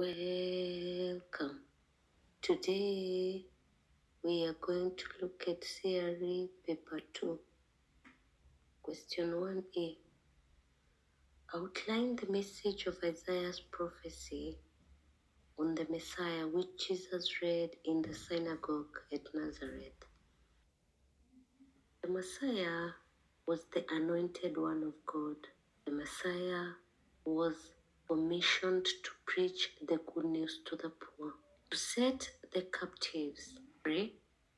Welcome. Today we are going to look at CRE paper 2, question 1a. Outline the message of Isaiah's prophecy on the Messiah which Jesus read in the synagogue at Nazareth. The Messiah was the anointed one of God. The Messiah was commissioned to preach the good news to the poor, to set the captives free,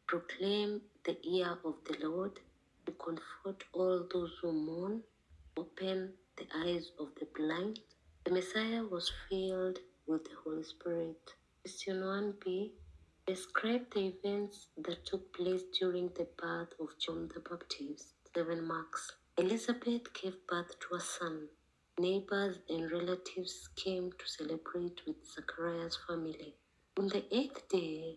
proclaim the year of the Lord, to comfort all those who mourn, open the eyes of the blind. The Messiah was filled with the Holy Spirit. Question 1b. Describe the events that took place during the birth of John the Baptist. 7 marks. Elizabeth gave birth to a son. Neighbors and relatives came to celebrate with Zachariah's family. On the 8th day,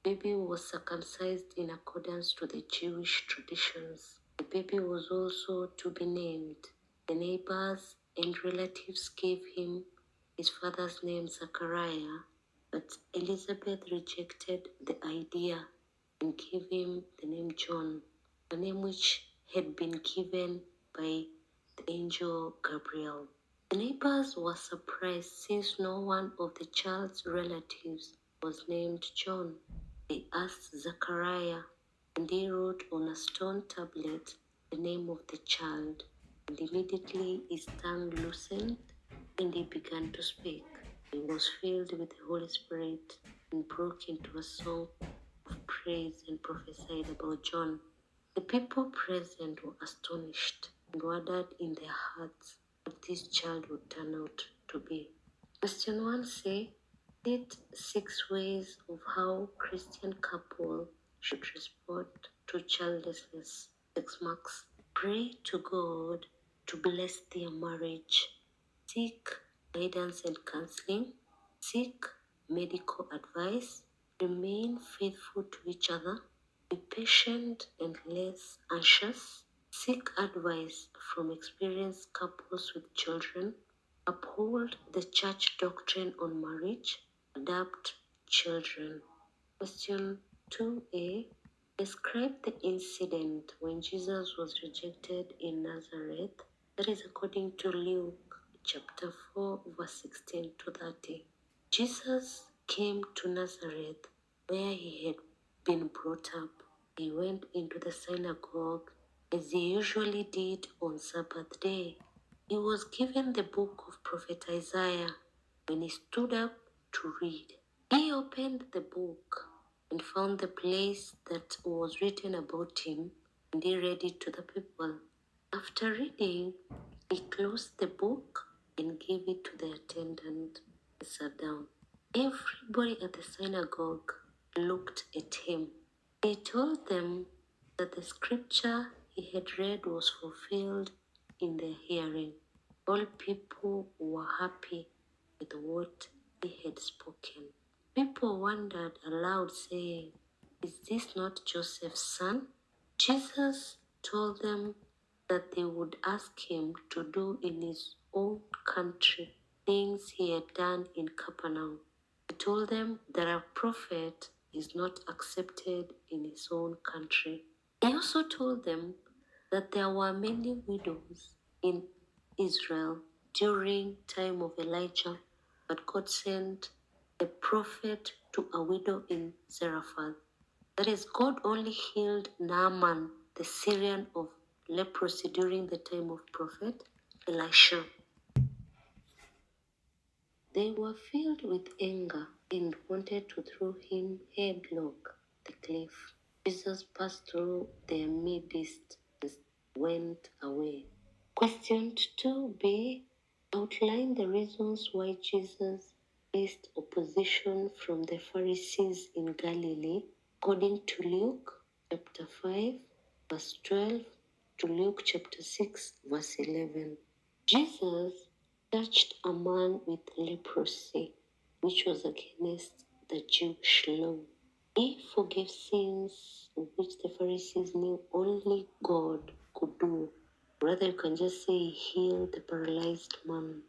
baby was circumcised in accordance to the Jewish traditions. The baby was also to be named. The neighbors and relatives gave him his father's name Zachariah, but Elizabeth rejected the idea and gave him the name John, a name which had been given by the angel Gabriel. The neighbors were surprised since no one of the child's relatives was named John. They asked Zachariah, and he wrote on a stone tablet the name of the child, and immediately his tongue loosened and he began to speak. He was filled with the Holy Spirit and broke into a song of praise and prophesied about John. The people present were astonished and wondered in their hearts what this child would turn out to be. Question 1c. State 6 ways of how Christian couple should respond to childlessness. 6 marks. Pray to God to bless their marriage. Seek guidance and counseling. Seek medical advice. Remain faithful to each other. Be patient and less anxious. Seek advice from experienced couples with children. Uphold the church doctrine on marriage. Adopt children. Question 2a. Describe the incident when Jesus was rejected in Nazareth. That is according to Luke chapter 4 verse 16 to 30. Jesus came to Nazareth where he had been brought up. He went into the synagogue as he usually did on Sabbath day. He was given the book of prophet Isaiah when he stood up to read. He opened the book and found the place that was written about him, and he read it to the people. After reading, he closed the book and gave it to the attendant and sat down. Everybody at the synagogue looked at him. He told them that the scripture he had read was fulfilled in their hearing. All people were happy with what he had spoken. People wondered aloud, saying, "Is this not Joseph's son?" Jesus told them that they would ask him to do in his own country things he had done in Capernaum. He told them that a prophet is not accepted in his own country. He also told them that there were many widows in Israel during time of Elijah, but God sent a prophet to a widow in Zarephath. That is, God only healed Naaman, the Syrian, of leprosy during the time of prophet Elisha. They were filled with anger and wanted to throw him headlong the cliff. Jesus passed through their midst and went away. Question 2b. Outline the reasons why Jesus faced opposition from the Pharisees in Galilee, according to Luke chapter 5, verse 12 to Luke chapter 6, verse 11. Jesus touched a man with leprosy, which was against the Jewish law. He forgave sins which the Pharisees knew only God could do. Rather, you can just say he healed the paralyzed man.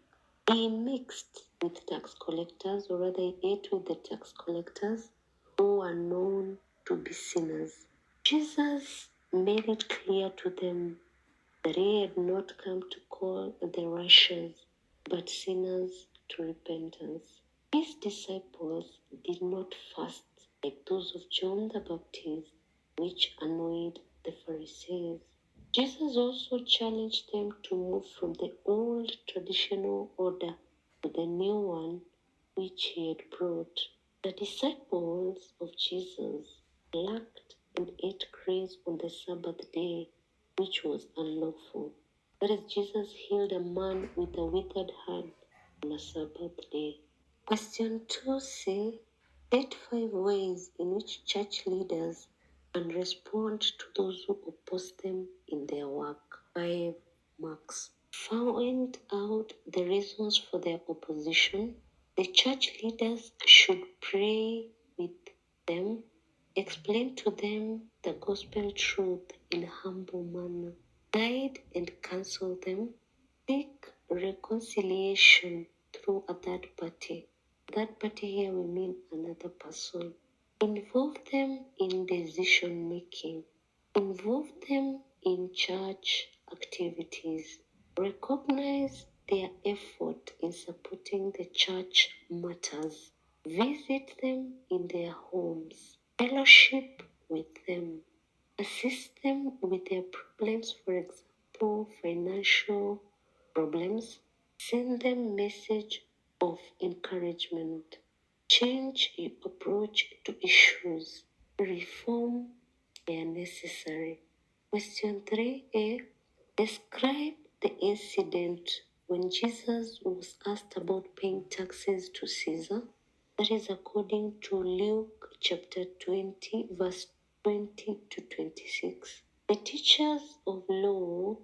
He mixed with tax collectors, or rather, he ate with the tax collectors who are known to be sinners. Jesus made it clear to them that he had not come to call the righteous, but sinners to repentance. His disciples did not fast like those of John the Baptist, which annoyed the Pharisees. Jesus also challenged them to move from the old traditional order to the new one which he had brought. The disciples of Jesus lacked and ate grace on the Sabbath day, which was unlawful. That is, Jesus healed a man with a withered hand on a Sabbath day. Question 2c. State 5 ways in which church leaders can respond to those who oppose them in their work. 5 marks. Find out the reasons for their opposition. The church leaders should pray with them, explain to them the gospel truth in a humble manner, guide and counsel them, seek reconciliation through a third party. Third party here we mean another person. Involve them in decision making. Involve them in church activities. Recognize their effort in supporting the church matters. Visit them in their homes. Fellowship with them. Assist them with their problems, for example, financial problems. Send them message of encouragement. Change your approach to issues. Reform where necessary. Question 3a. Describe the incident when Jesus was asked about paying taxes to Caesar. That is according to Luke chapter 20, verse 20 to 26. The teachers of law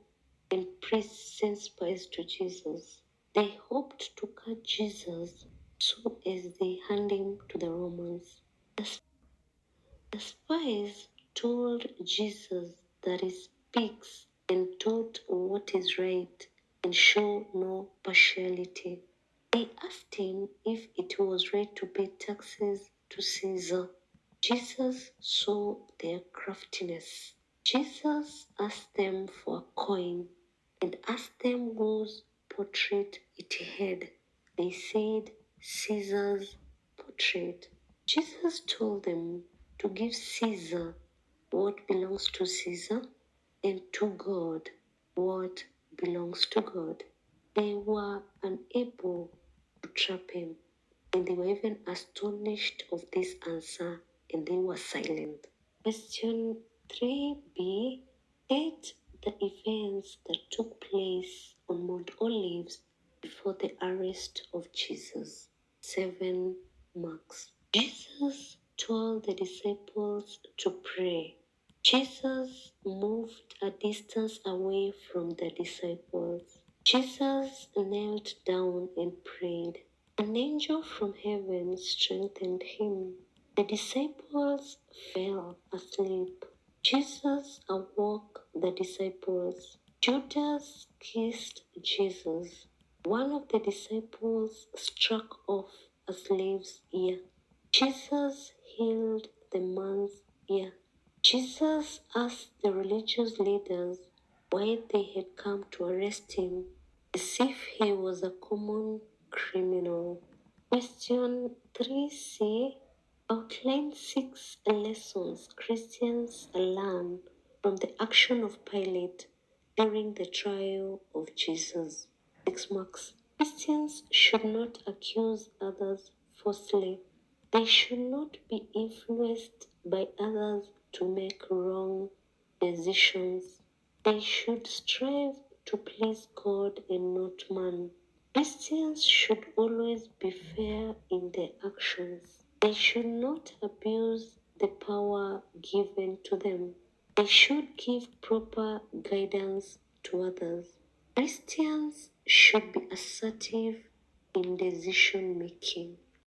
and priests sent spies to Jesus. They hoped to catch Jesus so as they hand him to the Romans. The spies told Jesus that he speaks and taught what is right and show no partiality. They asked him if it was right to pay taxes to Caesar. Jesus saw their craftiness. Jesus asked them for a coin and asked them whose portrait it had. They said Caesar's portrait. Jesus told them to give Caesar what belongs to Caesar and to God what belongs to God. They were unable to trap him, and they were even astonished of this answer, and they were silent. Question 3b. State the events that took place on Mount Olives before the arrest of Jesus. 7 marks. Jesus told the disciples to pray. Jesus moved a distance away from the disciples. Jesus knelt down and prayed. An angel from heaven strengthened him. The disciples fell asleep. Jesus awoke the disciples. Judas kissed Jesus. One of the disciples struck off a slave's ear. Jesus healed the man's ear. Jesus asked the religious leaders why they had come to arrest him, as if he was a common criminal. Question 3c. Outline 6 lessons Christians learn from the action of Pilate during the trial of Jesus. 6 marks. Christians should not accuse others falsely. They should not be influenced by others to make wrong decisions. They should strive to please God and not man. Christians should always be fair in their actions. They should not abuse the power given to them. They should give proper guidance to others. Christians should be assertive in decision making.